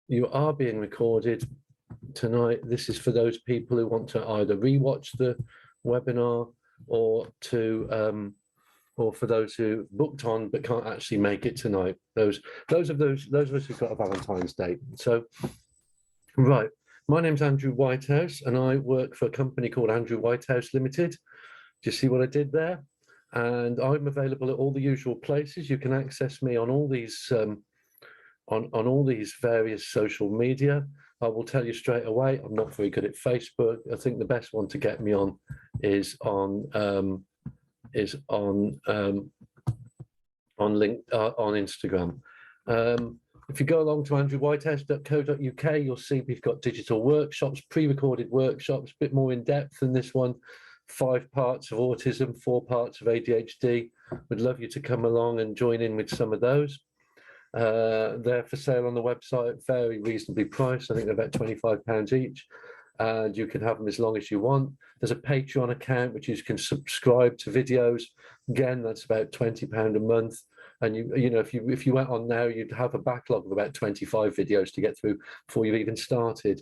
You are being recorded tonight. This is for those people who want to either rewatch the webinar or or for those who booked on but can't actually make it tonight. Those of us who've got a Valentine's Day. So, right. My name's Andrew Whitehouse, and I work for a company called Andrew Whitehouse Limited. Do you see what I did there? And I'm available at all the usual places. You can access me on all these on all these various social media. I will tell you straight away, I'm not very good at Facebook. I think the best one to get me on is on Instagram. If you go along to andrewwhitehouse.co.uk, you'll see we've got digital workshops, pre-recorded workshops, a bit more in depth than this one. 5 parts of autism, 4 parts of ADHD. We'd love you to come along and join in with some of those. They're for sale on the website, very reasonably priced. I think they're about £25 each, and you can have them as long as you want. There's a Patreon account which you can subscribe to videos. Again, that's about £20 a month. And you know, if you went on now, you'd have a backlog of about 25 videos to get through before you've even started.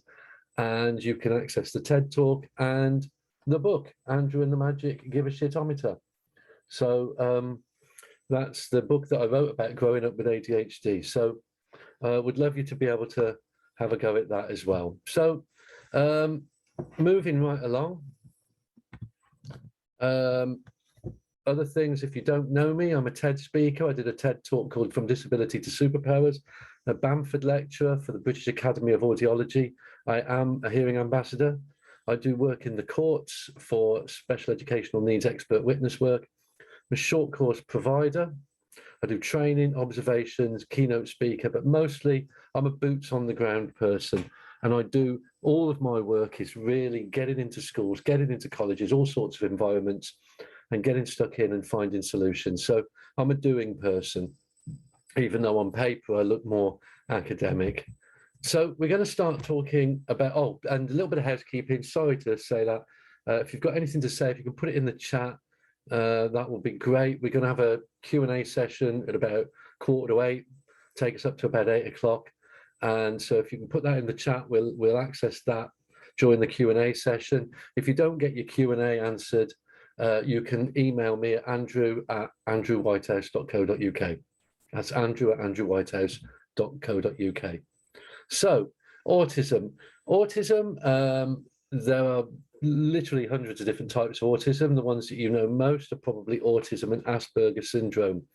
And you can access the TED Talk and the book, Andrew and the Magic Give a Shitometer. So that's the book that I wrote about growing up with ADHD. So would love you to be able to have a go at that as well. So moving right along. Other things, if you don't know me, I'm a TED speaker. I did a TED talk called From Disability to Superpowers, a Bamford lecturer for the British Academy of Audiology. I am a hearing ambassador. I do work in the courts for special educational needs expert witness work. I'm a short course provider. I do training, observations, keynote speaker, but mostly I'm a boots on the ground person. And I do, all of my work is really getting into schools, getting into colleges, all sorts of environments, and getting stuck in and finding solutions. So I'm a doing person, even though on paper I look more academic. So we're going to start talking about, and a little bit of housekeeping. Sorry to say that. If you've got anything to say, if you can put it in the chat, that will be great. We're going to have a Q&A session at about 7:45, take us up to about 8 o'clock. And so if you can put that in the chat, we'll access that during the Q&A session. If you don't get your Q&A answered, you can email me at andrew@andrewwhitehouse.co.uk. That's andrew@andrewwhitehouse.co.uk. So autism. There are literally hundreds of different types of autism. The ones that you know most are probably autism and Asperger's syndrome.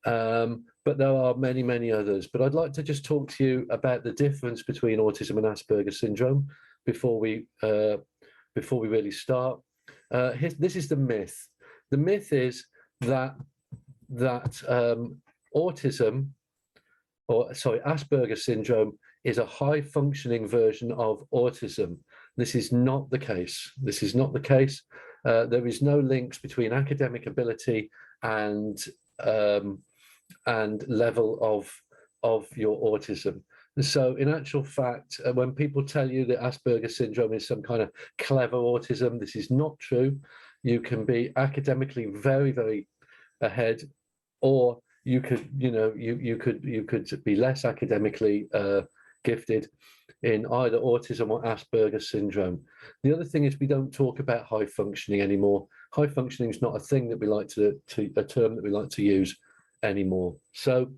But there are many, many others. But I'd like to just talk to you about the difference between autism and Asperger's syndrome before we really start. This is the myth. The myth is that Asperger's syndrome is a high functioning version of autism. This is not the case. This is not the case. There is no links between academic ability and level of your autism. So in actual fact, when people tell you that Asperger's syndrome is some kind of clever autism, this is not true. You can be academically very, very ahead, or you could, you could be less academically gifted in either autism or Asperger's syndrome. The other thing is we don't talk about high functioning anymore. High functioning is not a thing that we like a term that we like to use anymore. So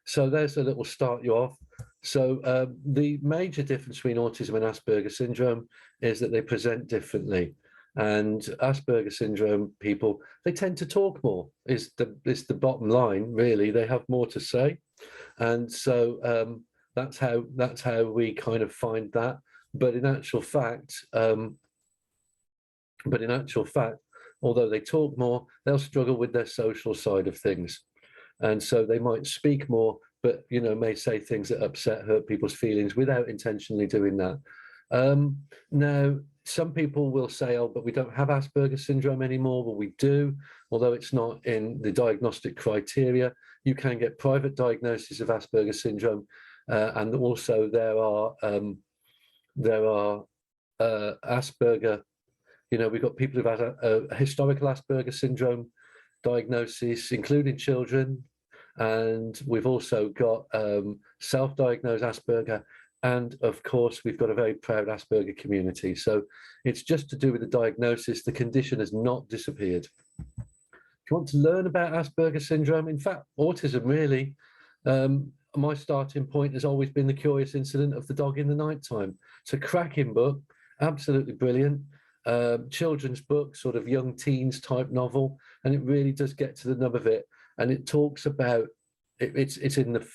so there's a little start you off. So the major difference between autism and Asperger's syndrome is that they present differently. And Asperger's syndrome people, they tend to talk more, is the bottom line, really. They have more to say. And so that's how we kind of find that. But in actual fact, although they talk more, they'll struggle with their social side of things. And so they might speak more, but may say things that hurt people's feelings without intentionally doing that. Now, some people will say, "Oh, but we don't have Asperger's syndrome anymore." Well, we do, although it's not in the diagnostic criteria. You can get private diagnosis of Asperger's syndrome, and also there are Asperger. We've got people who've had a historical Asperger's syndrome diagnosis, including children, And we've also got self-diagnosed Asperger. And of course, we've got a very proud Asperger community. So it's just to do with the diagnosis. The condition has not disappeared. If you want to learn about Asperger syndrome, in fact, autism really, my starting point has always been the curious incident of the dog in the nighttime. It's a cracking book, absolutely brilliant. Children's book, sort of young teens type novel, and it really does get to the nub of it. And it talks about, it's in the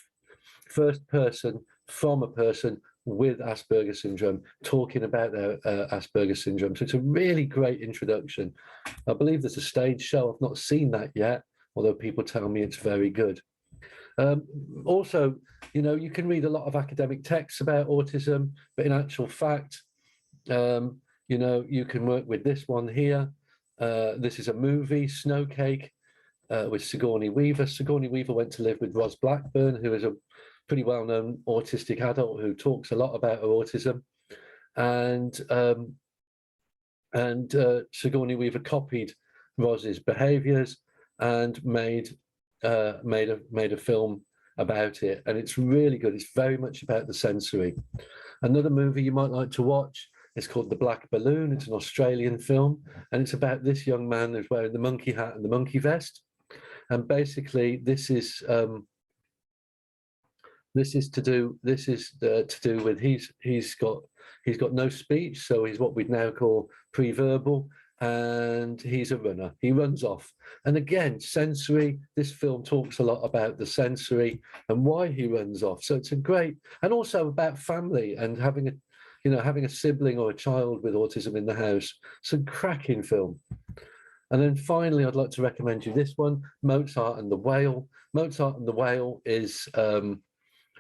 first person from a person with Asperger syndrome, talking about their Asperger syndrome. So it's a really great introduction. I believe there's a stage show. I've not seen that yet, although people tell me it's very good. Also, you know, you can read a lot of academic texts about autism, but in actual fact, you know, you can work with this one here. This is a movie, Snowcake, with Sigourney Weaver. Sigourney Weaver went to live with Ros Blackburn, who is a pretty well-known autistic adult who talks a lot about her autism. And Sigourney Weaver copied Ros's behaviours and made a film about it, and it's really good. It's very much about the sensory. Another movie you might like to watch is called The Black Balloon. It's an Australian film, and it's about this young man who's wearing the monkey hat and the monkey vest. And basically, this is to do with he's got no speech, so he's what we'd now call pre-verbal, and he's a runner. He runs off. And again, sensory, this film talks a lot about the sensory and why he runs off. So it's a great, and also about family and having a sibling or a child with autism in the house. It's a cracking film. And then finally, I'd like to recommend you this one, Mozart and the Whale. Mozart and the Whale is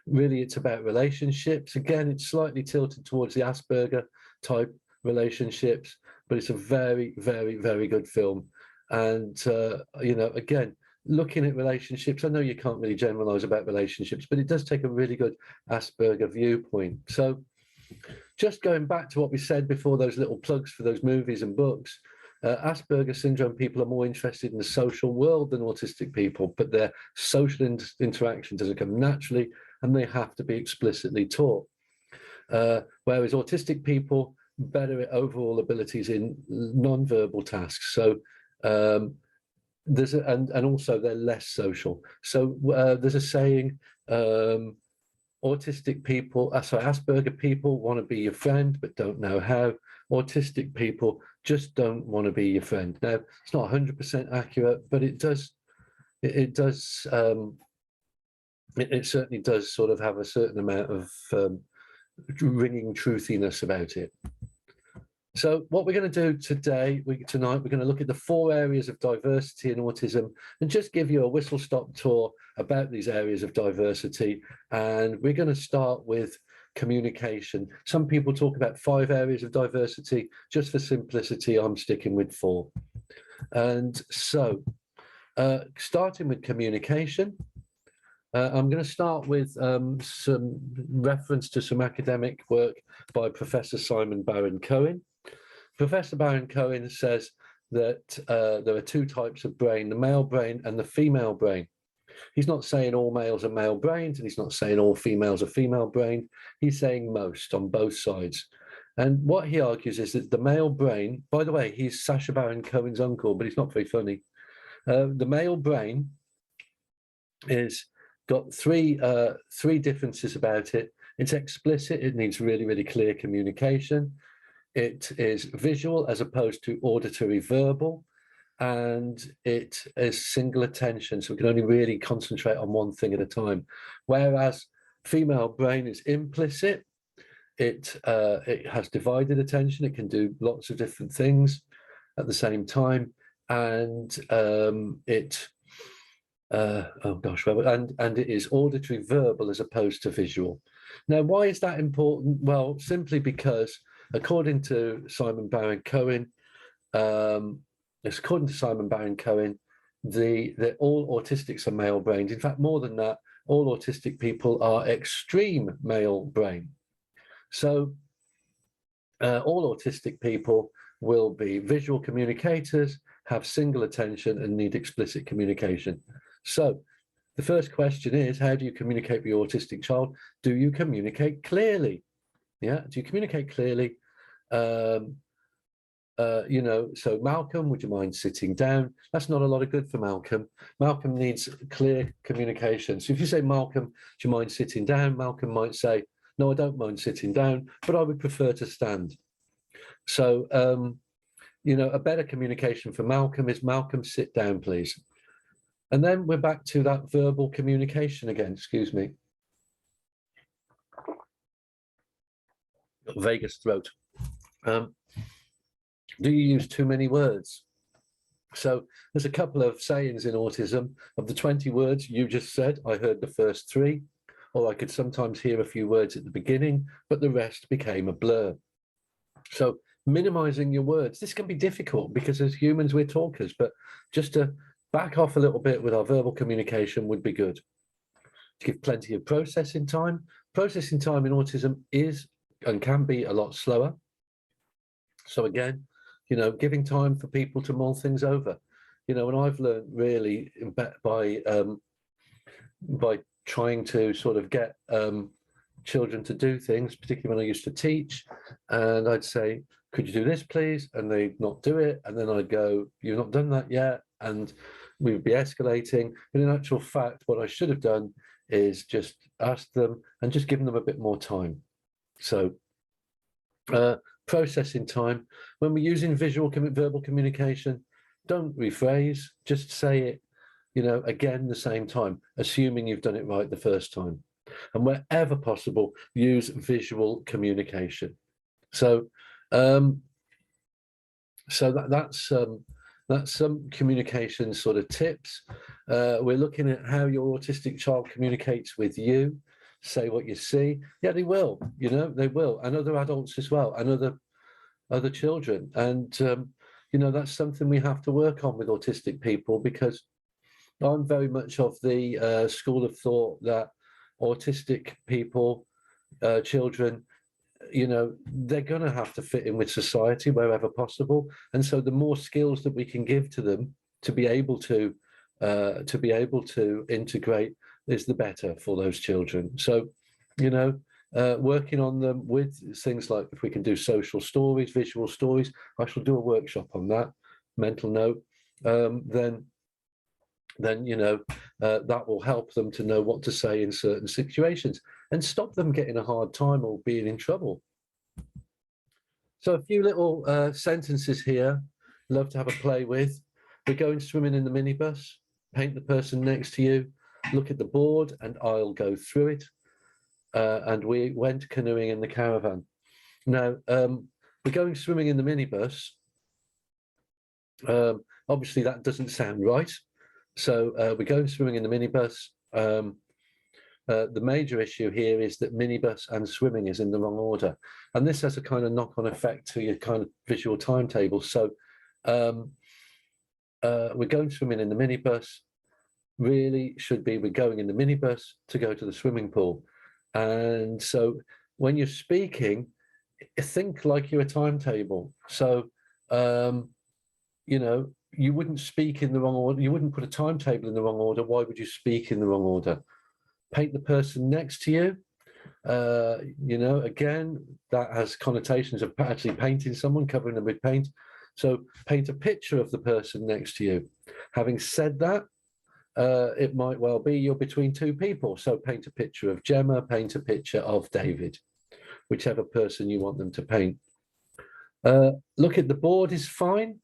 really, it's about relationships. Again, it's slightly tilted towards the Asperger type relationships, but it's a very, very, very good film. And, you know, again, looking at relationships, I know you can't really generalize about relationships, but it does take a really good Asperger viewpoint. So just going back to what we said before, those little plugs for those movies and books, Asperger syndrome people are more interested in the social world than autistic people, but their social interaction doesn't come naturally and they have to be explicitly taught. Whereas autistic people better at overall abilities in non-verbal tasks. So and also they're less social. So there's a saying, autistic people, Asperger people want to be your friend but don't know how. Autistic people just don't want to be your friend. Now, it's not 100% accurate, but it certainly does sort of have a certain amount of ringing truthiness about it. So what we're going to do tonight, we're going to look at the 4 areas of diversity in autism and just give you a whistle-stop tour about these areas of diversity. And we're going to start with communication. Some people talk about 5 areas of diversity. Just for simplicity, I'm sticking with 4. And so, starting with communication, I'm going to start with some reference to some academic work by Professor Simon Baron-Cohen. Professor Baron-Cohen says that there are 2 types of brain, the male brain and the female brain. He's not saying all males are male brains, and he's not saying all females are female brain. He's saying most on both sides. And what he argues is that the male brain, by the way, he's Sacha Baron Cohen's uncle, but he's not very funny. The male brain is got three differences about it. It's explicit. It needs really, really clear communication. It is visual as opposed to auditory verbal. And it is single attention, so we can only really concentrate on one thing at a time. Whereas female brain is implicit, it has divided attention, it can do lots of different things at the same time, and it is auditory verbal as opposed to visual. Now, why is that important? Well, simply because according to Simon Baron-Cohen, according to Simon Baron-Cohen, all autistics are male brains. In fact, more than that, all autistic people are extreme male brain. So all autistic people will be visual communicators, have single attention, and need explicit communication. So the first question is, how do you communicate with your autistic child? Do you communicate clearly? Yeah, do you communicate clearly? You know, so Malcolm, would you mind sitting down? That's not a lot of good for Malcolm. Malcolm needs clear communication. So if you say, Malcolm, do you mind sitting down? Malcolm might say, no, I don't mind sitting down, but I would prefer to stand. So, you know, a better communication for Malcolm is, Malcolm, sit down, please. And then we're back to that verbal communication again, excuse me. Vagus throat. Do you use too many words? So there's a couple of sayings in autism. Of the 20 words you just said, I heard the first 3, or I could sometimes hear a few words at the beginning, but the rest became a blur. So minimizing your words, this can be difficult because as humans, we're talkers, but just to back off a little bit with our verbal communication would be good. To give plenty of processing time. Processing time in autism is and can be a lot slower. So again, you know, giving time for people to mull things over. You know, and I've learned really by trying to sort of get children to do things, particularly when I used to teach, and I'd say, could you do this, please? And they'd not do it. And then I'd go, you've not done that yet. And we would be escalating. But in actual fact, what I should have done is just ask them and just given them a bit more time. So processing time. When we're using verbal communication, don't rephrase, just say it, you know, again the same time, assuming you've done it right the first time. And wherever possible, use visual communication. So that's some communication sort of tips. We're looking at how your autistic child communicates with you. Say what you see. Yeah, they will, you know, they will, and other adults as well, and other children. And, you know, that's something we have to work on with autistic people, because I'm very much of the school of thought that autistic people, children, you know, they're going to have to fit in with society wherever possible. And so the more skills that we can give to them to be able to integrate is the better for those children. So, you know, working on them with things like, if we can do social stories, visual stories, I shall do a workshop on that, mental note, then you know, that will help them to know what to say in certain situations and stop them getting a hard time or being in trouble. So a few little sentences here, love to have a play with. We're going swimming in the minibus, paint the person next to you, look at the board and I'll go through it. And we went canoeing in the caravan. Now, we're going swimming in the minibus. Obviously that doesn't sound right. So we're going swimming in the minibus. The major issue here is that minibus and swimming is in the wrong order. And this has a kind of knock-on effect to your kind of visual timetable. So we're going swimming in the minibus. Really should be, we're going in the minibus to go to the swimming pool. And so when you're speaking, think like you're a timetable. So, you know, you wouldn't speak in the wrong order. You wouldn't put a timetable in the wrong order. Why would you speak in the wrong order? Paint the person next to you. You know, again, that has connotations of actually painting someone, covering them with paint. So paint a picture of the person next to you. Having said that, it might well be you're between two people. So paint a picture of Gemma, paint a picture of David, whichever person you want them to paint. Look at the board is fine.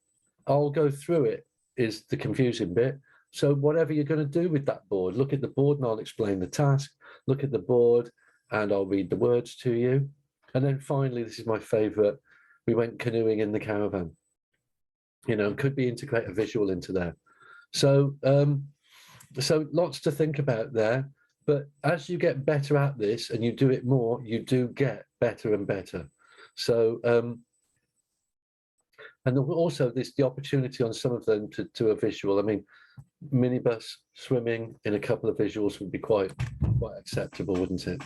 I'll go through it is the confusing bit. So whatever you're going to do with that board, look at the board and I'll explain the task. Look at the board and I'll read the words to you. And then finally, this is my favorite. We went canoeing in the caravan. You know, could be integrate a visual into there. So, so lots to think about there. But as you get better at this and you do it more, you do get better and better. So, and also this the opportunity on some of them to do a visual. I mean, minibus swimming in a couple of visuals would be quite acceptable, wouldn't it?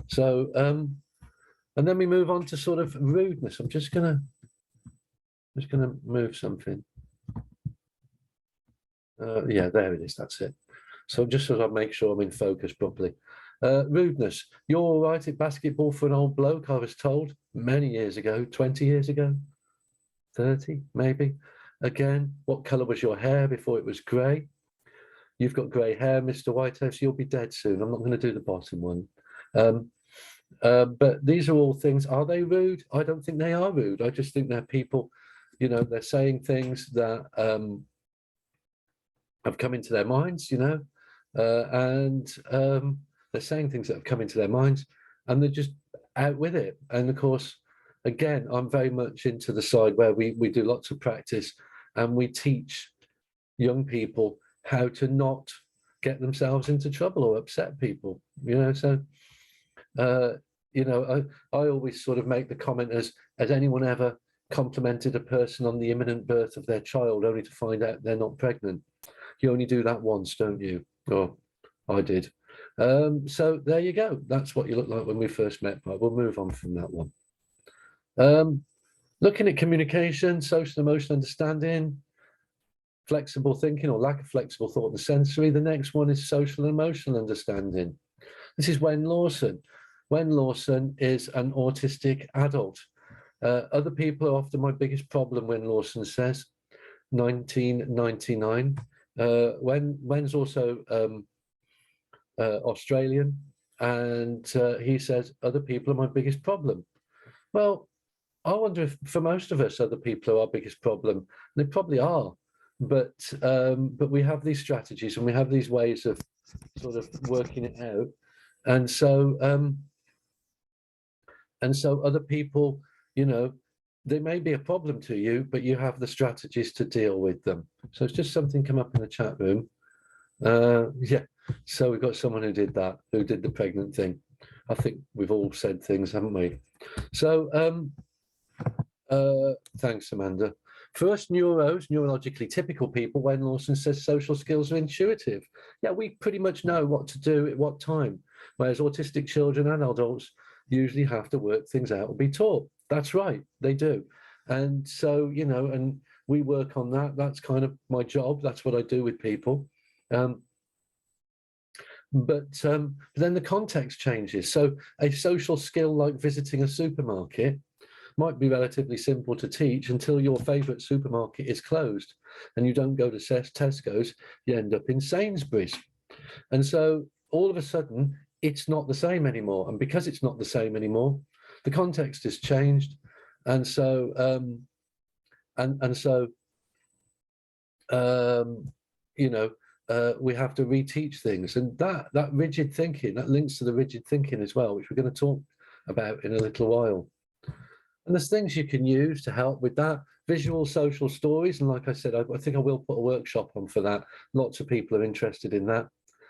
So, and then we move on to sort of rudeness. I'm just gonna move something. Yeah, there it is. That's it. So just so I make sure I'm in focus properly. Rudeness. You're all right at basketball for an old bloke, I was told many years ago, 20 years ago, 30 maybe. Again, what colour was your hair before it was grey? You've got grey hair, Mr. Whitehouse, you'll be dead soon. I'm not going to do the bottom one. But these are all things, are they rude? I don't think they are rude. I just think they're people, you know, they're saying things that have come into their minds, you know, and they're saying things that have come into their minds and they're just out with it. And of course, again, I'm very much into the side where we do lots of practice and we teach young people how to not get themselves into trouble or upset people, you know. So you know, I always sort of make the comment, has anyone ever complimented a person on the imminent birth of their child only to find out they're not pregnant? You only do that once, don't you? Or I did. So there you go. That's what you look like when we first met, but we'll move on from that one. Looking at communication, social emotional understanding, flexible thinking or lack of flexible thought and sensory. The next one is social and emotional understanding. This is Wen Lawson. Wen Lawson is an autistic adult. Other people are often my biggest problem, Wen Lawson says, 1999. Wen's also Australian, and he says, other people are my biggest problem. Well, I wonder if for most of us, other people are our biggest problem. They probably are, but we have these strategies and we have these ways of sort of working it out. And so other people, you know, they may be a problem to you, but you have the strategies to deal with them. So it's just something come up in the chat room. Yeah, so we've got someone who did that, who did the pregnant thing. I think we've all said things, haven't we? So thanks, Amanda. For us neuros, neurologically typical people, Wen Lawson says social skills are intuitive. Yeah, we pretty much know what to do at what time, whereas autistic children and adults usually have to work things out or be taught. That's right, they do. And so, you know, and we work on that. That's kind of my job. That's what I do with people. But then the context changes. So a social skill like visiting a supermarket might be relatively simple to teach until your favorite supermarket is closed and you don't go to Tesco's, you end up in Sainsbury's. And so all of a sudden, it's not the same anymore. And because it's not the same anymore, the context has changed. And so, you know, we have to reteach things. And that rigid thinking, that links to the rigid thinking as well, which we're going to talk about in a little while. And there's things you can use to help with that. Visual social stories. And like I said, I think I will put a workshop on for that. Lots of people are interested in that.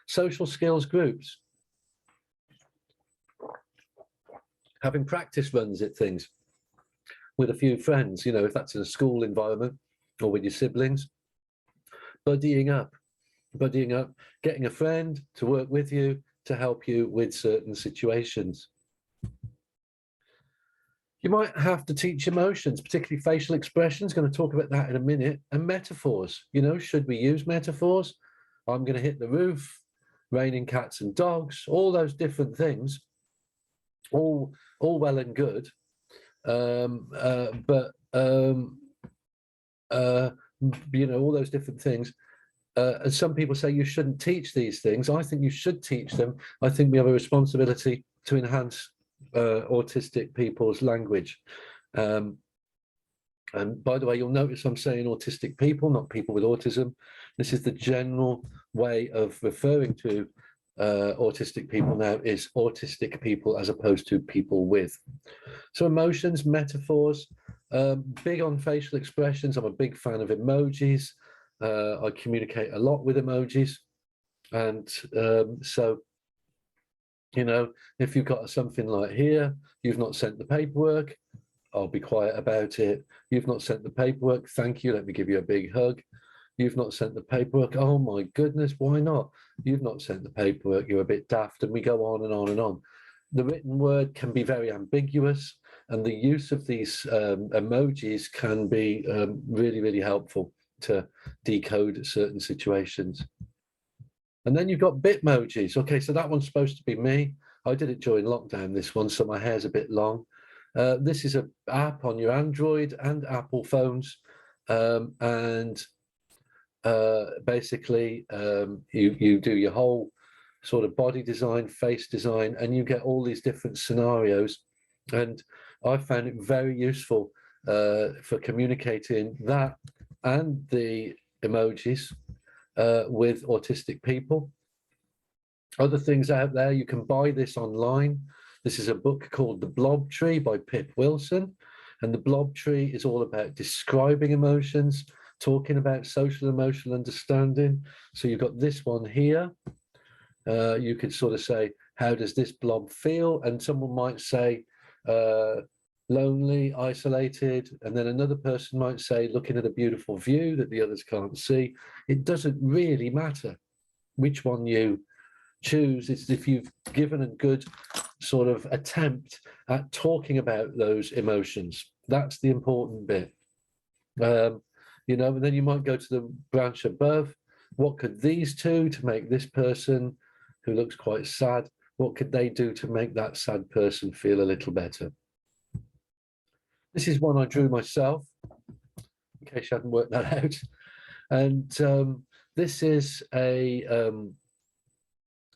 Social skills groups. Having practice runs at things with a few friends, you know, if that's in a school environment or with your siblings. Buddying up, getting a friend to work with you to help you with certain situations. You might have to teach emotions, particularly facial expressions. Going to talk about that in a minute. And metaphors, you know, should we use metaphors? I'm going to hit the roof, raining cats and dogs, all those different things, all well and good. You know, all those different things. And some people say you shouldn't teach these things. I think you should teach them. I think we have a responsibility to enhance autistic people's language. And by the way, you'll notice I'm saying autistic people, not people with autism. This is the general way of referring to autistic people now, is autistic people as opposed to people with. So emotions, metaphors, big on facial expressions. I'm a big fan of emojis. I communicate a lot with emojis. And so, you know, if you've got something like here, you've not sent the paperwork, I'll be quiet about it. You've not sent the paperwork, thank you, let me give you a big hug. You've not sent the paperwork, oh my goodness, why not? You've not sent the paperwork, you're a bit daft, and we go on and on and on. The written word can be very ambiguous, and the use of these emojis can be really, really helpful to decode certain situations. And then you've got Bitmojis. Okay, so that one's supposed to be me. I did it during lockdown, this one, so my hair's a bit long. This is an app on your Android and Apple phones. And basically, you do your whole sort of body design, face design, and you get all these different scenarios. And I found it very useful for communicating that and the emojis with autistic people. Other things out there, you can buy this online. This is a book called The Blob Tree by Pip Wilson. And the Blob Tree is all about describing emotions, talking about social emotional understanding. So you've got this one here. You could sort of say, how does this blob feel? And someone might say, lonely, isolated. And then another person might say, looking at a beautiful view that the others can't see. It doesn't really matter which one you choose. It's if you've given a good sort of attempt at talking about those emotions. That's the important bit. You know, and then you might go to the branch above. What could these two to make this person who looks quite sad, what could they do to make that sad person feel a little better? This is one I drew myself, in case you hadn't worked that out. And this is a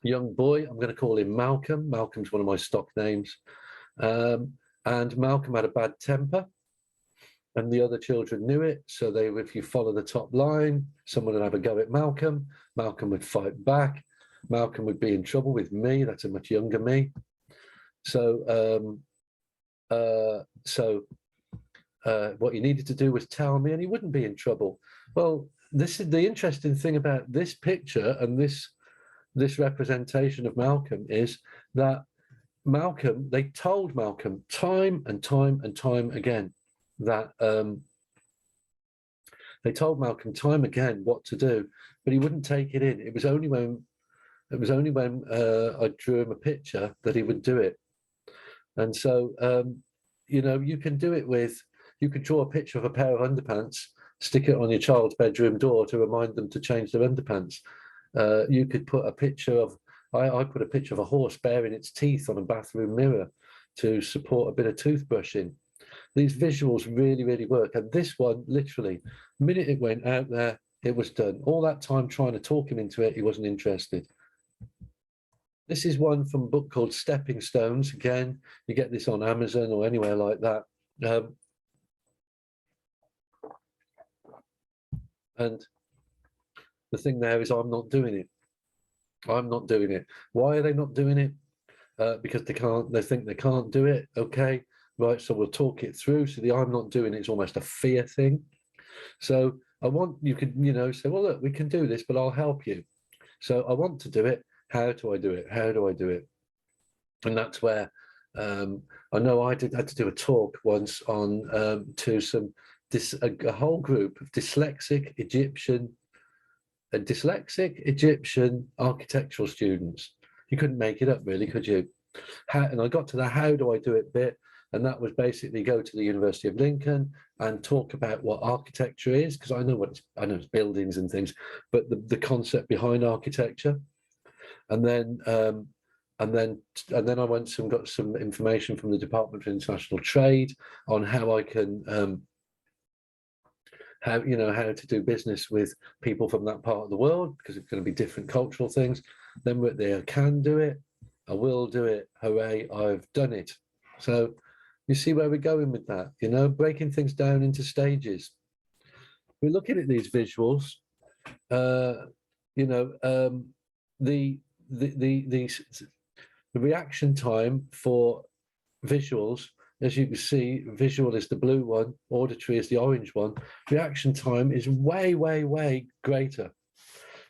young boy. I'm going to call him Malcolm. Malcolm's one of my stock names. And Malcolm had a bad temper, and the other children knew it. So they, if you follow the top line, someone would have a go at Malcolm. Malcolm would fight back. Malcolm would be in trouble with me. That's a much younger me. So, what he needed to do was tell me, and he wouldn't be in trouble. Well, this is the interesting thing about this picture and this representation of Malcolm is that Malcolm, they told Malcolm time and time and time again that they told Malcolm time again what to do, but he wouldn't take it in. It was only when I drew him a picture that he would do it. And so, you know, you can do it with, you could draw a picture of a pair of underpants, stick it on your child's bedroom door to remind them to change their underpants. You could put a picture of, I put a picture of a horse baring its teeth on a bathroom mirror to support a bit of toothbrushing. These visuals really, really work. And this one, literally, the minute it went out there, it was done. All that time trying to talk him into it, he wasn't interested. This is one from a book called Stepping Stones. Again, you get this on Amazon or anywhere like that. And the thing there is, I'm not doing it. I'm not doing it. Why are they not doing it? Because they can't, they think they can't do it. Okay, right, so we'll talk it through. So the I'm not doing it is almost a fear thing. So I want, you could, you know, say, well, look, we can do this, but I'll help you. So I want to do it. How do I do it? How do I do it? And that's where I know I had to do a talk once on to some a whole group of dyslexic Egyptian architectural students. You couldn't make it up, really, could you? And I got to the how do I do it bit, and that was basically go to the University of Lincoln and talk about what architecture is, because I know it's buildings and things, but the concept behind architecture. And then I went and got some information from the Department for International Trade on how I can how to do business with people from that part of the world, because it's going to be different cultural things. Then we're there, I can do it, I will do it, hooray, I've done it. So you see where we're going with that, you know, breaking things down into stages. We're looking at these visuals, you know, the reaction time for visuals, as you can see, visual is the blue one, auditory is the orange one. Reaction time is way, way, way greater.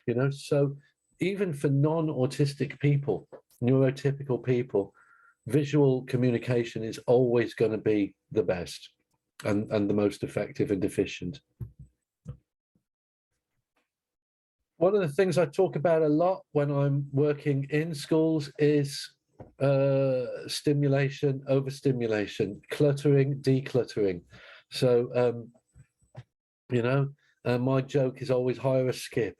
You know, so even for non-autistic people, neurotypical people, visual communication is always going to be the best and the most effective and efficient. One of the things I talk about a lot when I'm working in schools is stimulation, overstimulation, cluttering, decluttering. So, you know, my joke is always hire a skip.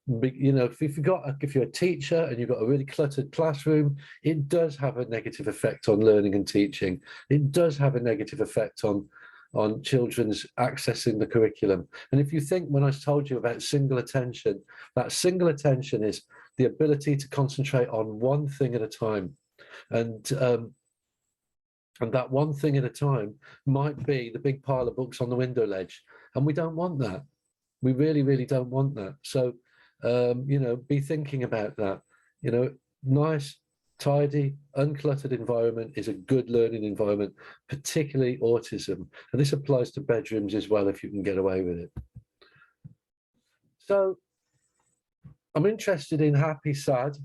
You know, if you're a teacher and you've got a really cluttered classroom, it does have a negative effect on learning and teaching. It does have a negative effect on children's accessing the curriculum. And if you think, when I told you about single attention, that single attention is the ability to concentrate on one thing at a time. And that one thing at a time might be the big pile of books on the window ledge. And we don't want that. We really, really don't want that. So, you know, be thinking about that. You know, nice, tidy, uncluttered environment is a good learning environment, particularly autism. And this applies to bedrooms as well, if you can get away with it. So I'm interested in happy, sad.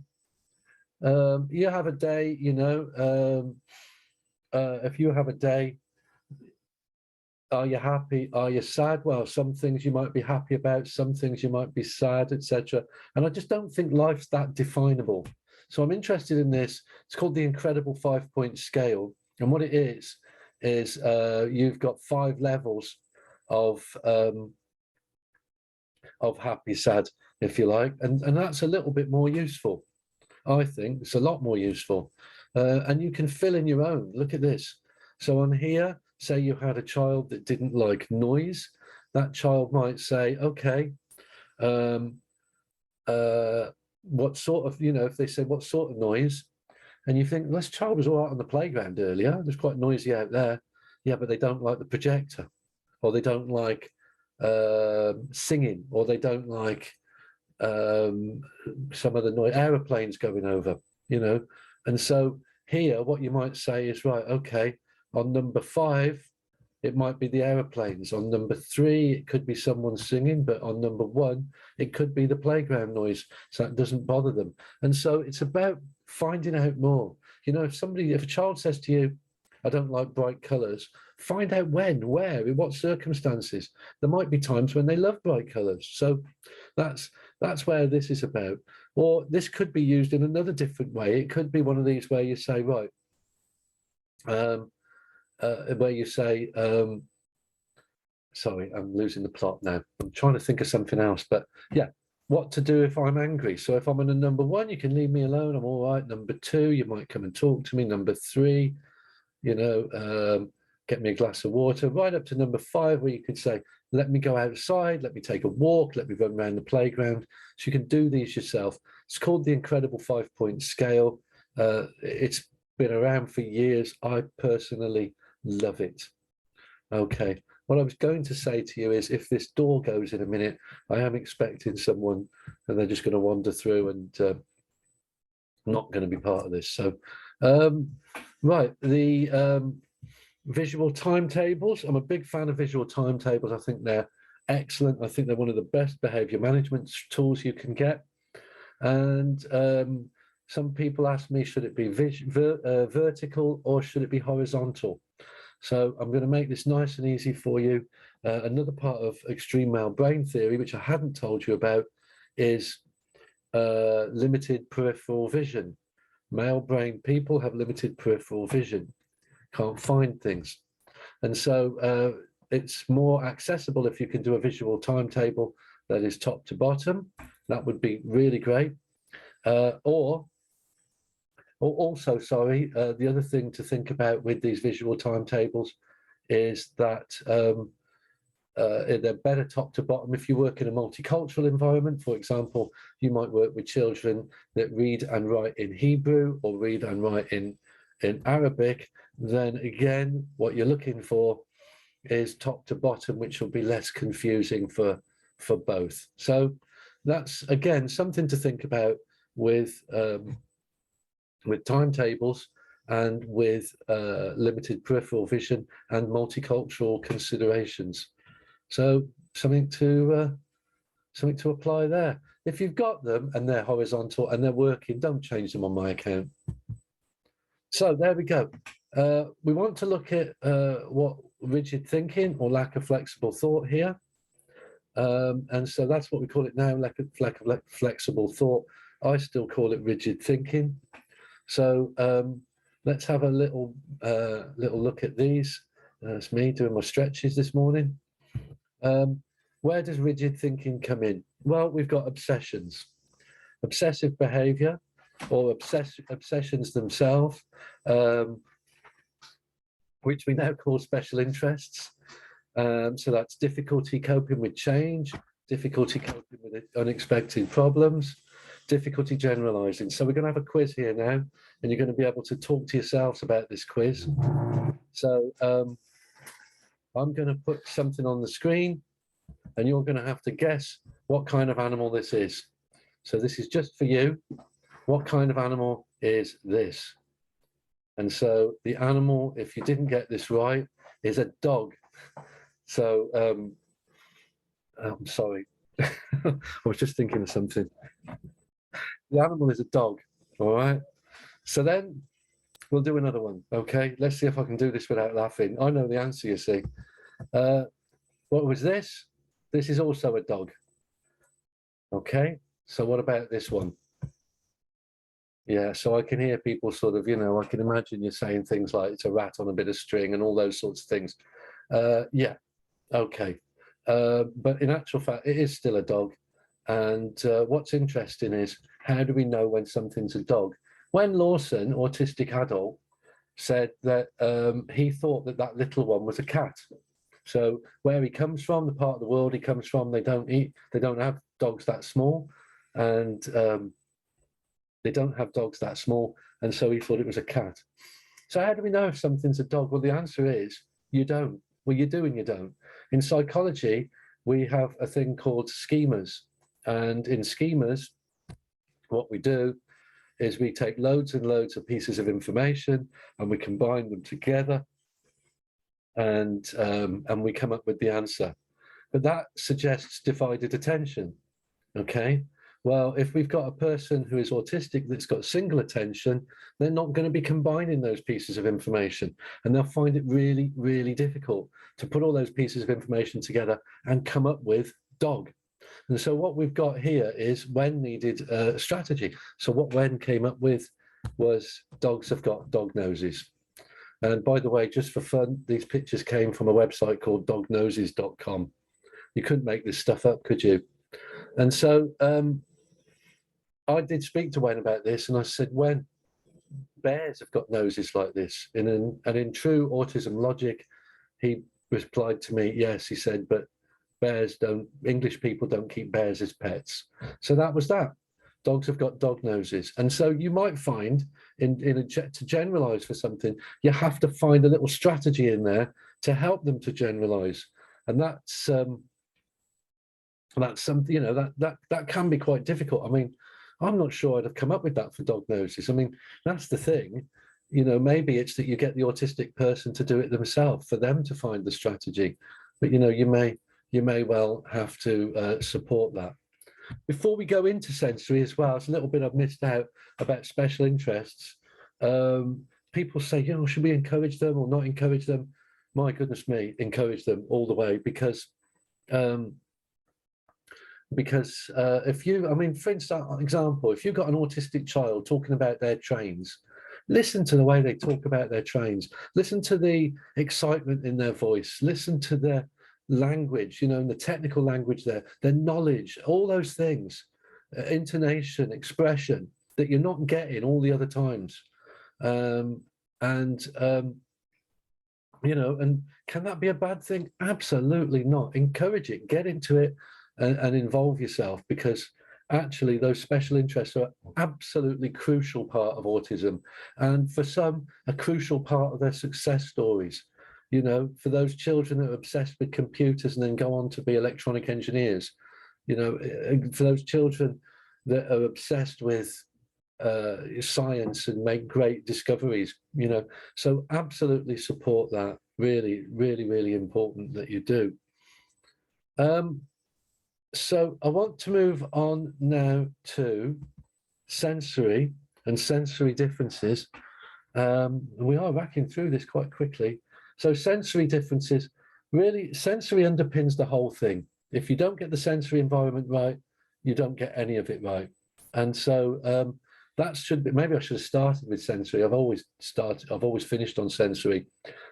You have a day, you know, if you have a day, are you happy? Are you sad? Well, some things you might be happy about, some things you might be sad, etc. And I just don't think life's that definable. So I'm interested in this. It's called the Incredible 5-point scale. And what it is you've got 5 levels of happy, sad, if you like. And that's a little bit more useful, I think. It's a lot more useful. And you can fill in your own. Look at this. So on here, say you had a child that didn't like noise, that child might say, okay, what sort of, you know, if they say, what sort of noise? And you think, this child was all right on the playground earlier. It was quite noisy out there. Yeah, but they don't like the projector, or they don't like singing, or they don't like some of the noise, aeroplanes going over, you know. And so here, what you might say is, right, okay, on number 5, it might be the aeroplanes. On number 3, it could be someone singing, but on number 1, it could be the playground noise. So that doesn't bother them. And so it's about finding out more. You know, if a child says to you, I don't like bright colours, find out when, where, in what circumstances. There might be times when they love bright colours. So that's where this is about. Or this could be used in another different way. It could be one of these where you say, right, where you say, sorry, I'm losing the plot now. I'm trying to think of something else, but yeah, what to do if I'm angry. So if I'm in a number 1, you can leave me alone, I'm all right. Number 2, you might come and talk to me. Number 3, you know, get me a glass of water, right up to number 5, where you could say, let me go outside, let me take a walk, let me run around the playground. So you can do these yourself. It's called the Incredible 5-point scale. It's been around for years. I personally love it. Okay, what I was going to say to you is, if this door goes in a minute, I am expecting someone and they're just going to wander through and not going to be part of this. So, right, the visual timetables. I'm a big fan of visual timetables. I think they're excellent. I think they're one of the best behavior management tools you can get. And some people ask me, should it be vertical or should it be horizontal? So I'm going to make this nice and easy for you. Another part of extreme male brain theory, which I hadn't told you about, is limited peripheral vision. Male brain people have limited peripheral vision, can't find things. And so it's more accessible if you can do a visual timetable that is top to bottom. That would be really great. Or also, sorry, the other thing to think about with these visual timetables is that they're better top to bottom if you work in a multicultural environment. For example, you might work with children that read and write in Hebrew or read and write in Arabic. Then again, what you're looking for is top to bottom, which will be less confusing for both. So that's, again, something to think about with timetables and with limited peripheral vision and multicultural considerations. So something to apply there. If you've got them and they're horizontal and they're working, don't change them on my account. So there we go. We want to look at what rigid thinking or lack of flexible thought here. And so that's what we call it now, lack of flexible thought. I still call it rigid thinking. So let's have a little look at these. That's me doing my stretches this morning. Where does rigid thinking come in? Well, we've got obsessions, obsessive behavior, or obsessions themselves, which we now call special interests. So that's difficulty coping with change, difficulty coping with unexpected problems, difficulty generalizing. So we're going to have a quiz here now, and you're going to be able to talk to yourselves about this quiz. So I'm going to put something on the screen, and you're going to have to guess what kind of animal this is. So this is just for you. What kind of animal is this? And so the animal, if you didn't get this right, is a dog. So I'm sorry. I was just thinking of something. The animal is a dog, all right? So then we'll do another one, okay? Let's see if I can do this without laughing. I know the answer, you see. What was this? This is also a dog. Okay, so what about this one? Yeah, so I can hear people sort of, I can imagine you saying things like it's a rat on a bit of string and all those sorts of things. Yeah, okay. But in actual fact, it is still a dog. And what's interesting is, how do we know when something's a dog? When Lawson, autistic adult, said that he thought that that little one was a cat. So where he comes from, the part of the world he comes from, they don't have dogs that small, and they don't have dogs that small, and so he thought it was a cat. So how do we know if something's a dog? Well, the answer is you don't. Well, you do and you don't. In psychology, we have a thing called schemas, and in schemas, what we do is we take loads and loads of pieces of information and we combine them together, and we come up with the answer. But that suggests divided attention. Okay. Well, if we've got a person who is autistic that's got single attention, they're not going to be combining those pieces of information, and they'll find it really, really difficult to put all those pieces of information together and come up with dog. And so what we've got here is Wen needed a strategy. So what Wen came up with was dogs have got dog noses. And by the way, just for fun, these pictures came from a website called dognoses.com. You couldn't make this stuff up, could you? And so I did speak to Wen about this, and I said, Wen, bears have got noses like this. And in true autism logic, he replied to me, yes, he said, but English people don't keep bears as pets. So that was that. Dogs have got dog noses. And so you might find to generalize for something, you have to find a little strategy in there to help them to generalize. And that's something, that can be quite difficult. I mean, I'm not sure I'd have come up with that for dog noses. I mean, that's the thing. Maybe it's that you get the autistic person to do it themselves, for them to find the strategy. But you may well have to support that. Before we go into sensory as well, it's a little bit I've missed out about special interests. People say, should we encourage them or not encourage them? My goodness me, encourage them all the way, because if you, for example, if you've got an autistic child talking about their trains, listen to the way they talk about their trains, listen to the excitement in their voice, listen to their language, and the technical language there, their knowledge, all those things, intonation, expression that you're not getting all the other times. And can that be a bad thing? Absolutely not. Encourage it, get into it, and involve yourself, because actually those special interests are absolutely crucial part of autism, and for some, a crucial part of their success stories. For those children that are obsessed with computers and then go on to be electronic engineers, for those children that are obsessed with science and make great discoveries, so absolutely support that. Really, really, really important that you do. So I want to move on now to sensory and sensory differences. We are racking through this quite quickly. So sensory differences, really, sensory underpins the whole thing. If you don't get the sensory environment right, you don't get any of it right. And so that should be, maybe I should have started with sensory. I've always finished on sensory.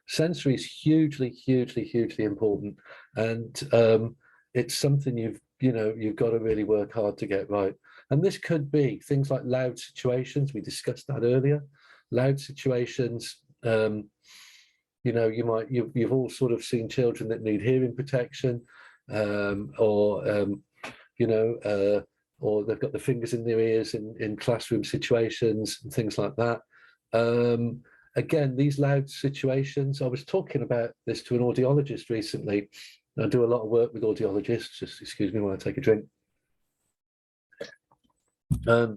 Sensory is hugely, hugely, hugely important. And it's something you know, you've got to really work hard to get right. And this could be things like loud situations. We discussed that earlier. Loud situations. You know, you've all sort of seen children that need hearing protection, or you know, or they've got the fingers in their ears in classroom situations and things like that. Again, these loud situations. I was talking about this to an audiologist recently. I do a lot of work with audiologists. Just excuse me while I take a drink. A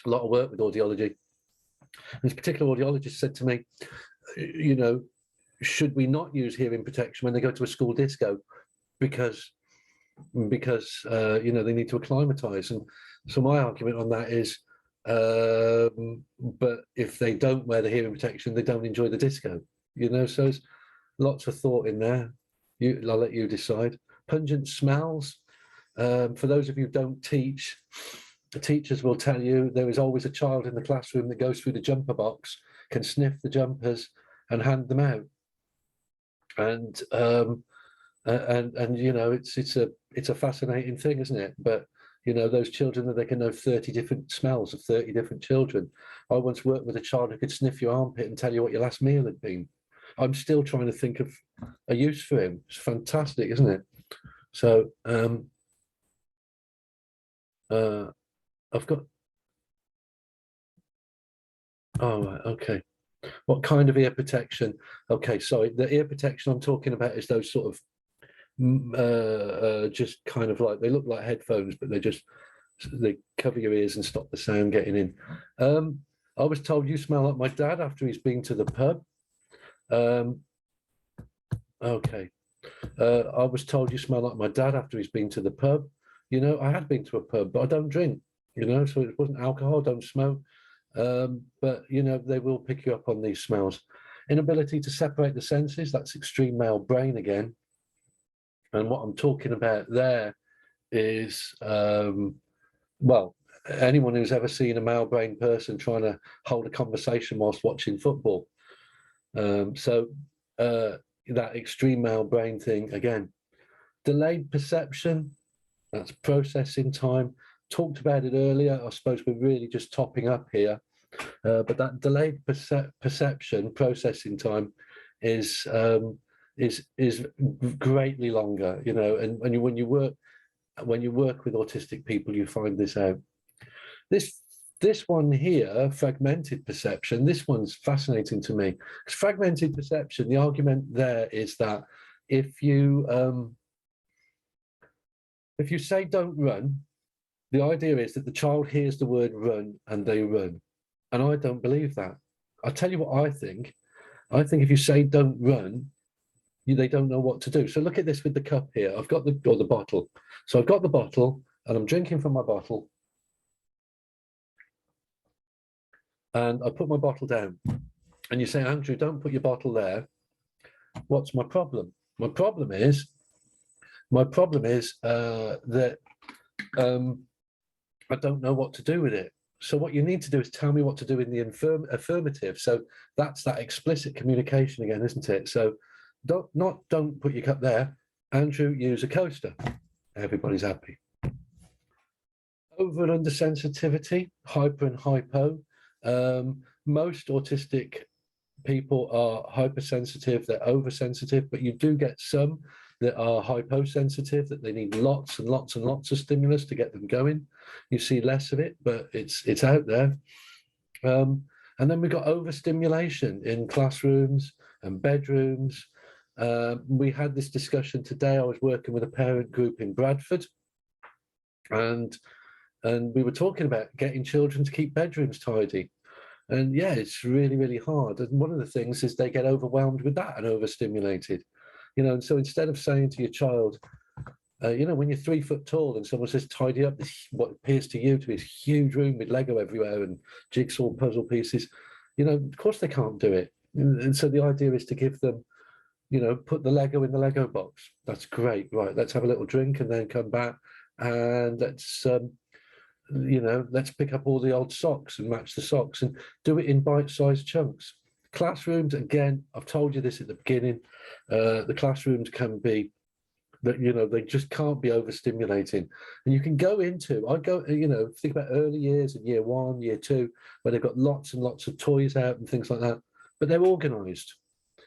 lot of work with audiology. This particular audiologist said to me, you know, should we not use hearing protection when they go to a school disco because you know, they need to acclimatise? And so my argument on that is, but if they don't wear the hearing protection, they don't enjoy the disco, you know. So there's lots of thought in there. I'll let you decide. Pungent smells. For those of you who don't teach, the teachers will tell you there is always a child in the classroom that goes through the jumper box, can sniff the jumpers and hand them out. And you know, it's a fascinating thing, isn't it? But you know, those children that they can know 30 different smells of 30 different children. I once worked with a child who could sniff your armpit and tell you what your last meal had been. I'm still trying to think of a use for him. It's fantastic, isn't it? So I've got. Oh, right, okay. What kind of ear protection? Okay, sorry. The ear protection I'm talking about is those sort of just kind of like, they look like headphones, but they cover your ears and stop the sound getting in. I was told you smell like my dad after he's been to the pub. Okay. I was told you smell like my dad after he's been to the pub. You know, I had been to a pub, but I don't drink, you know, so it wasn't alcohol, don't smoke. But, you know, they will pick you up on these smells. Inability to separate the senses, that's extreme male brain again. And what I'm talking about there is, well, anyone who's ever seen a male brain person trying to hold a conversation whilst watching football. So that extreme male brain thing again. Delayed perception, that's processing time. Talked about it earlier. I suppose we're really just topping up here. But that delayed perception, processing time is greatly longer, you know. And when you work with autistic people, you find this out. This one here, fragmented perception, this one's fascinating to me. Because fragmented perception, the argument there is that if you say don't run, the idea is that the child hears the word run and they run. And I don't believe that. I'll tell you what I think. I think if you say don't run, they don't know what to do. So look at this with the cup here. I've got the bottle. So I've got the bottle and I'm drinking from my bottle. And I put my bottle down. And you say, Andrew, don't put your bottle there. What's my problem? My problem is that I don't know what to do with it. So what you need to do is tell me what to do in the affirmative. So that's that explicit communication again, isn't it? So don't put your cup there. Andrew, use a coaster. Everybody's happy. Over and under sensitivity, hyper and hypo. Most autistic people are hypersensitive, they're oversensitive, but you do get some that are hyposensitive, that they need lots and lots and lots of stimulus to get them going. You see less of it, but it's out there. And then we've got overstimulation in classrooms and bedrooms. We had this discussion today. I was working with a parent group in Bradford, and we were talking about getting children to keep bedrooms tidy. And yeah, it's really, really hard. And one of the things is they get overwhelmed with that and overstimulated. You know, and so instead of saying to your child, you know, when you're 3 foot tall and someone says, tidy up this, what appears to you to be this huge room with Lego everywhere and jigsaw puzzle pieces, you know, of course they can't do it. And so the idea is to give them, you know, put the Lego in the Lego box. That's great. Right, let's have a little drink and then come back and let's, you know, let's pick up all the old socks and match the socks and do it in bite-sized chunks. Classrooms, again, I've told you this at the beginning, the classrooms can be that, you know, they just can't be overstimulating. And you can go into, I go, you know, think about early years in year 1, year 2, where they've got lots and lots of toys out and things like that, but they're organized.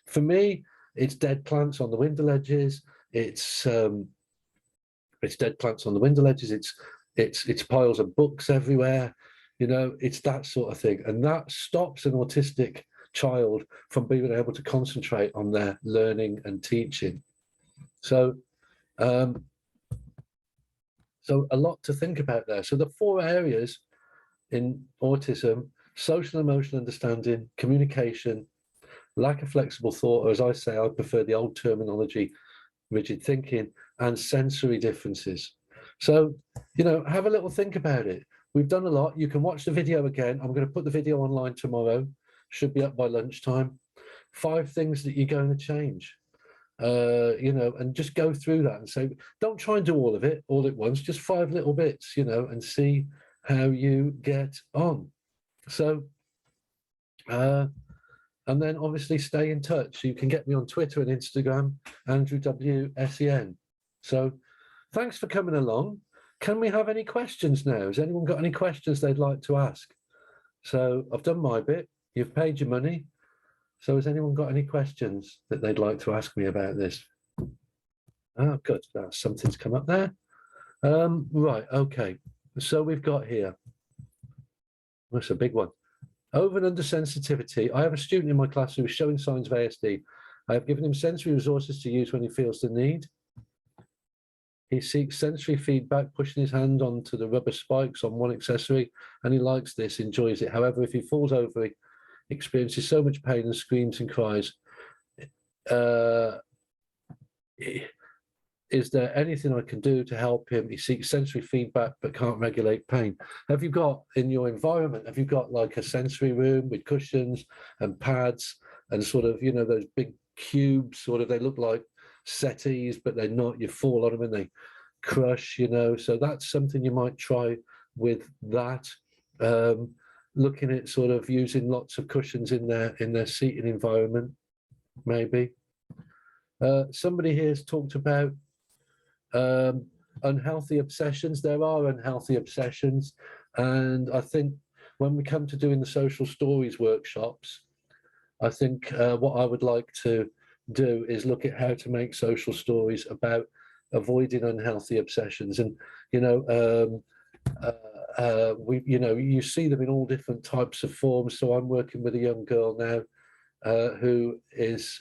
For me, it's dead plants on the window ledges. It's dead plants on the window ledges. It's piles of books everywhere. You know, it's that sort of thing, and that stops an autistic child from being able to concentrate on their learning and teaching. So, so a lot to think about there. So the 4 areas in autism: social emotional understanding, communication, lack of flexible thought, or as I say, I prefer the old terminology, rigid thinking, and sensory differences. So, you know, have a little think about it. We've done a lot. You can watch the video again. I'm going to put the video online tomorrow. Should be up by lunchtime. 5 things that you're going to change. You know, and just go through that and say, don't try and do all of it all at once, just 5 little bits, you know, and see how you get on. So, and then obviously stay in touch. You can get me on Twitter and Instagram, Andrew W. SEN. So thanks for coming along. Can we have any questions now? Has anyone got any questions they'd like to ask? So I've done my bit. You've paid your money. So has anyone got any questions that they'd like to ask me about this? Oh, good. Something's come up there. Right, okay. So we've got here. That's a big one. Over and under sensitivity. I have a student in my class who is showing signs of ASD. I have given him sensory resources to use when he feels the need. He seeks sensory feedback, pushing his hand onto the rubber spikes on one accessory, and he likes this, enjoys it. However, if he falls over, he experiences so much pain and screams and cries. Is there anything I can do to help him? He seeks sensory feedback but can't regulate pain. Have you got in your environment, have you got like a sensory room with cushions and pads and sort of, you know, those big cubes, sort of, they look like settees, but they're not. You fall on them and they crush, you know. So that's something you might try with that. Looking at sort of using lots of cushions in their seating environment, maybe. Somebody here has talked about unhealthy obsessions. There are unhealthy obsessions, and I think when we come to doing the social stories workshops, I think what I would like to do is look at how to make social stories about avoiding unhealthy obsessions. And you know, you see them in all different types of forms. So I'm working with a young girl now who is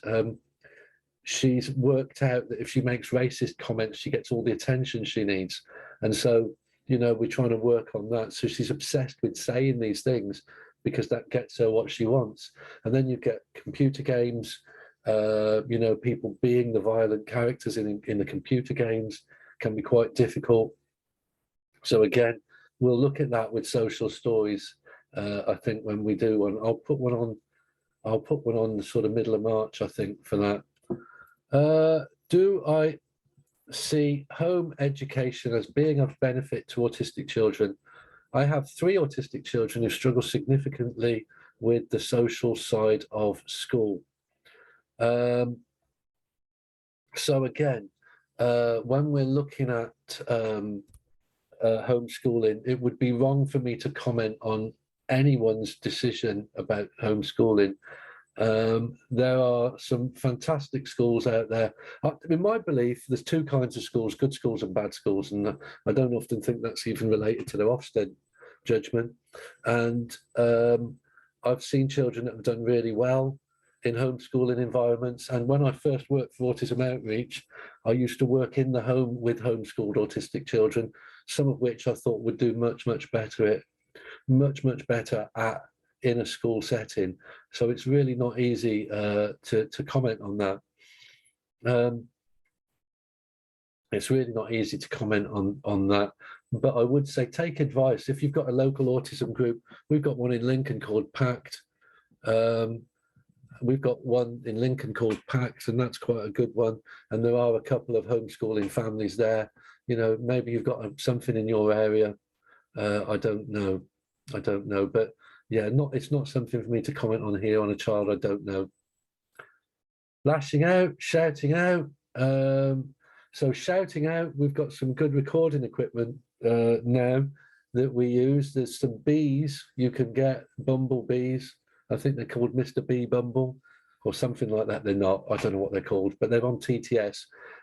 she's worked out that if she makes racist comments, she gets all the attention she needs. And so, you know, we're trying to work on that. So she's obsessed with saying these things because that gets her what she wants. And then you get computer games, you know, people being the violent characters in the computer games can be quite difficult. So again, we'll look at that with social stories. I think when we do one, I'll put one on the sort of middle of March, I think, for that. Do I see home education as being of benefit to autistic children? I have 3 autistic children who struggle significantly with the social side of school. So again, when we're looking at homeschooling, it would be wrong for me to comment on anyone's decision about homeschooling. There are some fantastic schools out there. In my belief, there's 2 kinds of schools, good schools and bad schools, and I don't often think that's even related to their Ofsted judgment. And I've seen children that have done really well in homeschooling environments. And when I first worked for Autism Outreach, I used to work in the home with homeschooled autistic children, some of which I thought would do much better at in a school setting. So it's really not easy to comment on that. It's really not easy to comment on that. But I would say take advice. If you've got a local autism group, we've got one in Lincoln called PACT. We've got one in Lincoln called PACT, and that's quite a good one. And there are a couple of homeschooling families there. You know, maybe you've got something in your area. I don't know, but yeah, it's not something for me to comment on here on a child I don't know. Lashing out, shouting out. So shouting out, we've got some good recording equipment now that we use. There's some bees you can get, bumblebees. I think they're called Mr. Bee Bumble or something like that. They're not, I don't know what they're called, but they're on TTS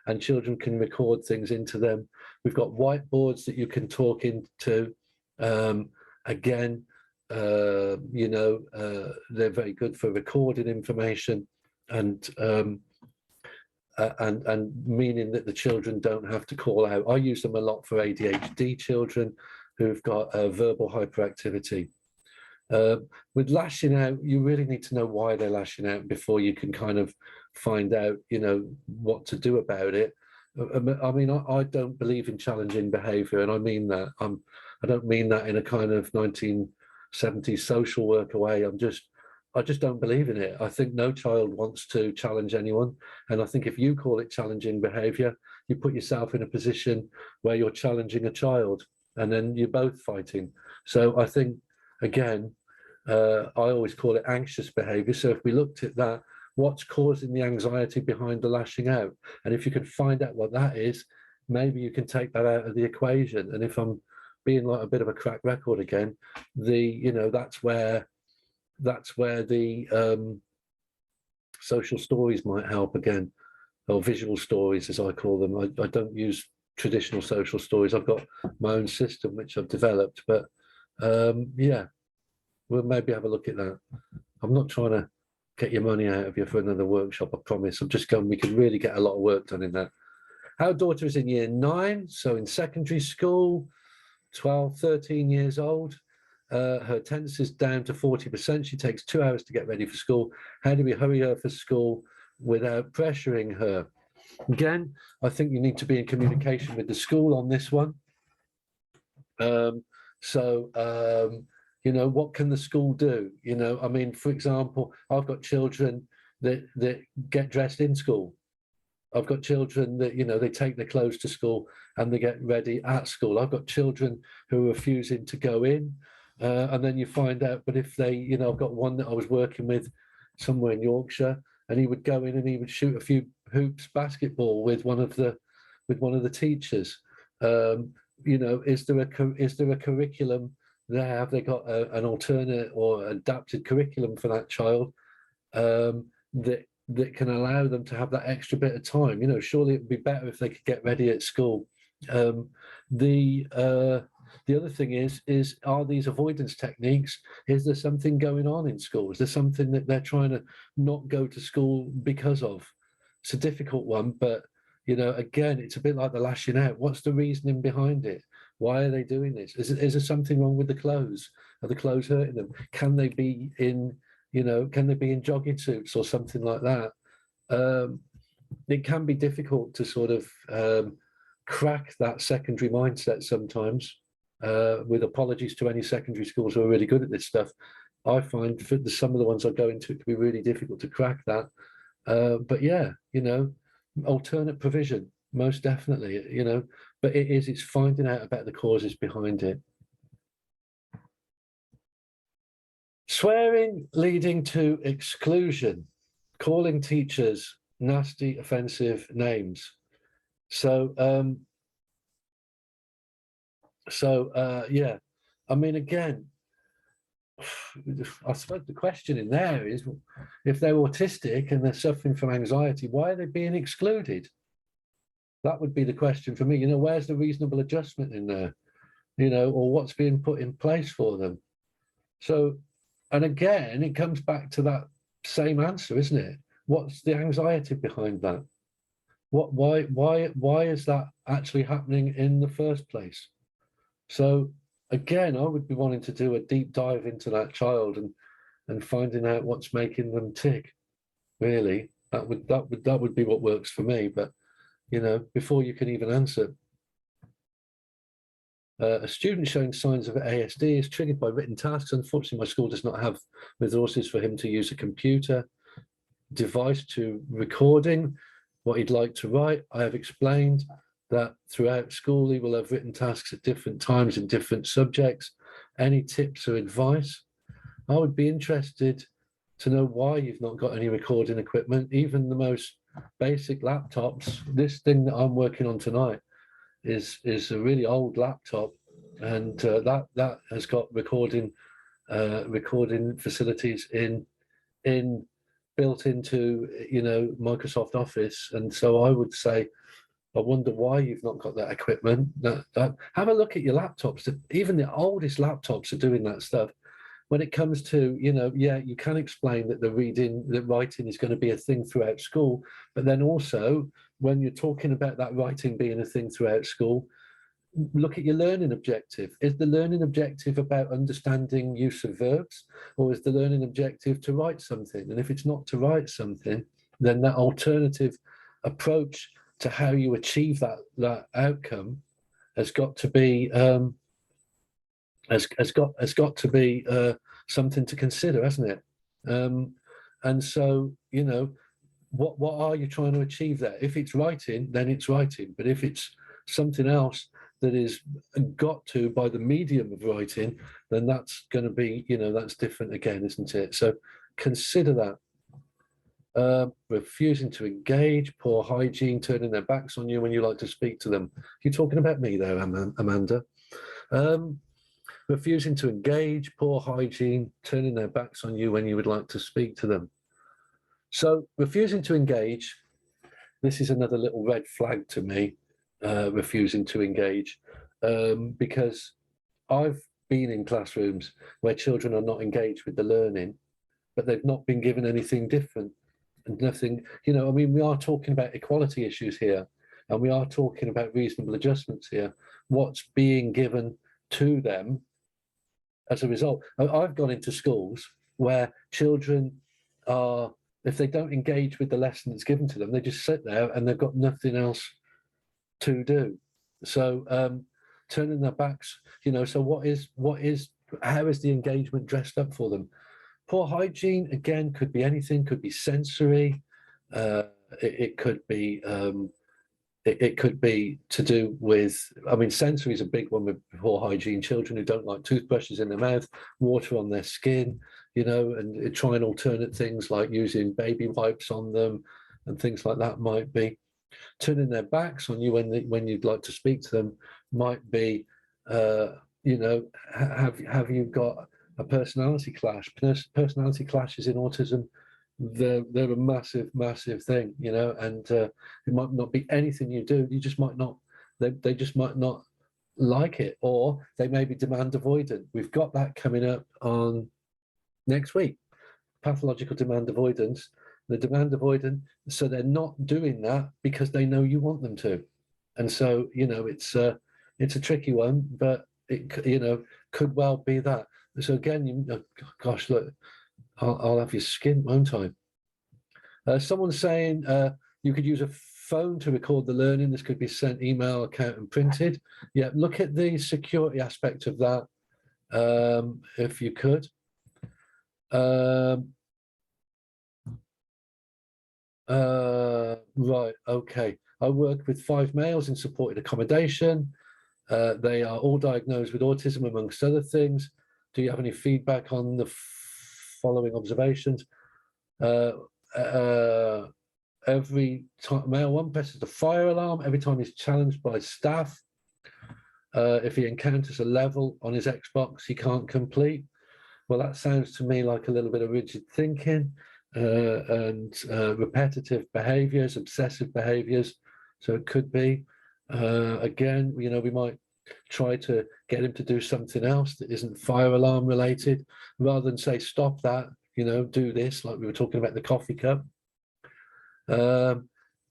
and children can record things into them. We've got whiteboards that you can talk into. Again, you know, they're very good for recording information and meaning that the children don't have to call out. I use them a lot for ADHD children who've got verbal hyperactivity. With lashing out, you really need to know why they're lashing out before you can kind of find out, you know, what to do about it. I mean, I don't believe in challenging behaviour, and I mean that. I don't mean that in a kind of 1970s social worker way. I just don't believe in it. I think no child wants to challenge anyone. And I think if you call it challenging behavior, you put yourself in a position where you're challenging a child and then you're both fighting. So I think, again, I always call it anxious behavior. So if we looked at that, what's causing the anxiety behind the lashing out? And if you can find out what that is, maybe you can take that out of the equation. And if I'm being like a bit of a crack record again, you know, that's where the social stories might help again, or visual stories as I call them. I don't use traditional social stories. I've got my own system which I've developed, but yeah, we'll maybe have a look at that. I'm not trying to get your money out of you for another workshop, I promise. I'm just going, we could really get a lot of work done in that. Our daughter is in year 9, so in secondary school, 12, 13 years old. Her attendance is down to 40%. She takes 2 hours to get ready for school. How do we hurry her for school without pressuring her? Again, I think you need to be in communication with the school on this one. You know, what can the school do? You know, I mean, for example, I've got children that get dressed in school. I've got children that, you know, they take their clothes to school and they get ready at school. I've got children who are refusing to go in. And then you find out, but if they, you know, I've got one that I was working with somewhere in Yorkshire, and he would go in and he would shoot a few hoops basketball with one of the teachers. You know, is there a curriculum there? Have they got an alternate or adapted curriculum for that child that can allow them to have that extra bit of time? You know, surely it would be better if they could get ready at school. The other thing is, are these avoidance techniques? Is there something going on in school? Is there something that they're trying to not go to school because of? It's a difficult one, but, you know, again, it's a bit like the lashing out. What's the reasoning behind it? Why are they doing this? Is there something wrong with the clothes? Are the clothes hurting them? Can they be in, you know, can they be in jogging suits or something like that? It can be difficult to sort of crack that secondary mindset sometimes. With apologies to any secondary schools who are really good at this stuff, I find for some of the ones I go into, it can be really difficult to crack that. But yeah, you know, alternate provision, most definitely, you know, but it's finding out about the causes behind it. Swearing leading to exclusion, calling teachers nasty, offensive names. Yeah, I mean, again, I suppose the question in there is, if they're autistic and they're suffering from anxiety, why are they being excluded? That would be the question for me. You know, where's the reasonable adjustment in there? You know, or what's being put in place for them? So, and again, it comes back to that same answer, isn't it? What's the anxiety behind that? Why is that actually happening in the first place? So again, I would be wanting to do a deep dive into that child and finding out what's making them tick. Really, that would be what works for me. But you know, before you can even answer, a student showing signs of ASD is triggered by written tasks. Unfortunately, my school does not have resources for him to use a computer device to recording what he'd like to write. I have explained that throughout school he will have written tasks at different times in different subjects. Any tips or advice? I would be interested to know why you've not got any recording equipment. Even the most basic laptops. This thing that I'm working on tonight is a really old laptop, and that has got recording facilities in built into, you know, Microsoft Office. And so I would say, I wonder why you've not got that equipment. Have a look at your laptops. Even the oldest laptops are doing that stuff. When it comes to, you know, yeah, you can explain that the writing is going to be a thing throughout school, but then also when you're talking about that writing being a thing throughout school, look at your learning objective. Is the learning objective about understanding use of verbs, or is the learning objective to write something? And if it's not to write something, then that alternative approach to how you achieve that outcome has got to be something to consider, hasn't it? And so, you know, what are you trying to achieve there? If it's writing, then it's writing. But if it's something else that is got to by the medium of writing, then that's going to be, you know, that's different again, isn't it? So consider that. Refusing to engage, poor hygiene, turning their backs on you when you like to speak to them. You're talking about me there, Amanda. Refusing to engage, poor hygiene, turning their backs on you when you would like to speak to them. So refusing to engage, this is another little red flag to me, refusing to engage, because I've been in classrooms where children are not engaged with the learning, but they've not been given anything different and nothing, you know, I mean, we are talking about equality issues here, and we are talking about reasonable adjustments here. What's being given to them as a result? I've gone into schools where children are, if they don't engage with the lesson that's given to them, they just sit there and they've got nothing else to do. So turning their backs, you know, so how is the engagement dressed up for them? Poor hygiene, again, could be anything, could be sensory, it could be it could be to do with, I mean, sensory is a big one with poor hygiene. Children who don't like toothbrushes in their mouth, water on their skin, you know, and trying alternate things like using baby wipes on them and things like that might be. Turning their backs on you when you'd like to speak to them might be, you know, have you got a personality clash? Personality clashes in autism, they're a massive thing, you know, and it might not be anything you do. You just might not, they just might not like it, or they may be demand avoidant. We've got that coming up on next week, pathological demand avoidance. The demand avoidant, so they're not doing that because they know you want them to, and so, you know, it's a tricky one, but it, you know, could well be that. So again, you, gosh, look, I'll have your skin, won't I? Someone's saying you could use a phone to record the learning. This could be sent email, account, and printed. Yeah, look at the security aspect of that, if you could. Right, okay. I work with 5 males in supported accommodation. They are all diagnosed with autism, amongst other things. Do you have any feedback on the following observations? Every time male one presses the fire alarm every time he's challenged by staff. If he encounters a level on his Xbox he can't complete. Well, that sounds to me like a little bit of rigid thinking and repetitive behaviors, obsessive behaviors. So it could be, again, you know, we might try to get him to do something else that isn't fire alarm related, rather than say, stop that, you know, do this, like we were talking about the coffee cup.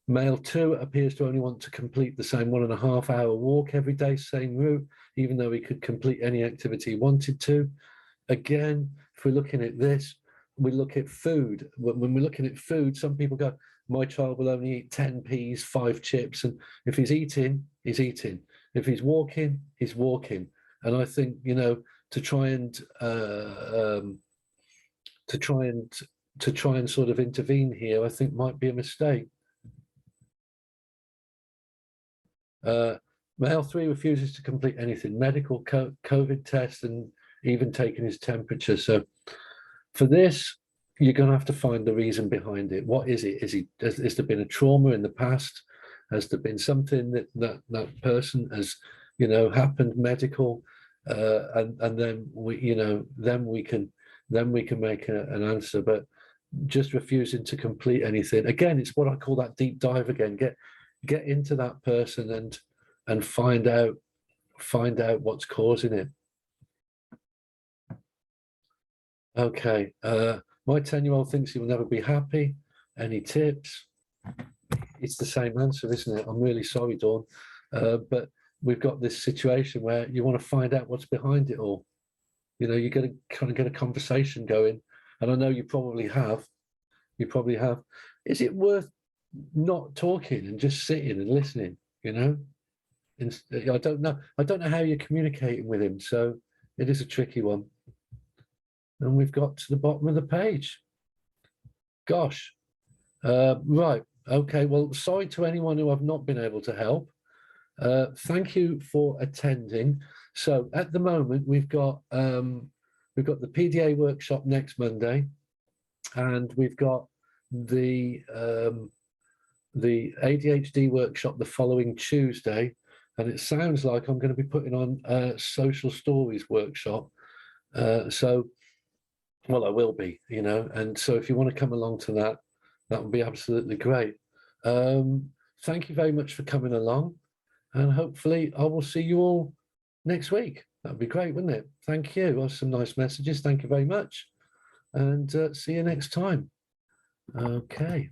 Male 2 appears to only want to complete the same 1.5 hour walk every day, same route, even though he could complete any activity he wanted to. Again, if we're looking at this, we look at food. When we're looking at food, some people go, my child will only eat 10 peas, 5 chips. And if he's eating, he's eating. If he's walking, he's walking. And I think, you know, to try and sort of intervene here, I think might be a mistake. Male 3 refuses to complete anything, medical, COVID test, and even taking his temperature. So for this, you're going to have to find the reason behind it. What is it? Has there been a trauma in the past? Has there been something that person has, happened medical, and then we can make an answer. But just refusing to complete anything again, it's what I call that deep dive again. Get into that person and find out what's causing it. Okay. My 10-year-old thinks he will never be happy. Any tips? It's the same answer, isn't it? I'm really sorry, Dawn. But we've got this situation where you want to find out what's behind it all. You got to kind of get a conversation going. And I know you probably have. Is it worth not talking and just sitting and listening? I don't know. I don't know how you're communicating with him. So it is a tricky one. And we've got to the bottom of the page. Gosh. Right. Okay. Well, sorry to anyone who I've not been able to help. Thank you for attending. So at the moment, we've got the PDA workshop next Monday, and we've got the ADHD workshop the following Tuesday. And it sounds like I'm going to be putting on a social stories workshop. Well, I will be, and so if you want to come along to that, that would be absolutely great. Thank you very much for coming along, and hopefully I will see you all next week. That would be great, wouldn't it? Thank you. Well, some nice messages. Thank you very much, and see you next time. Okay.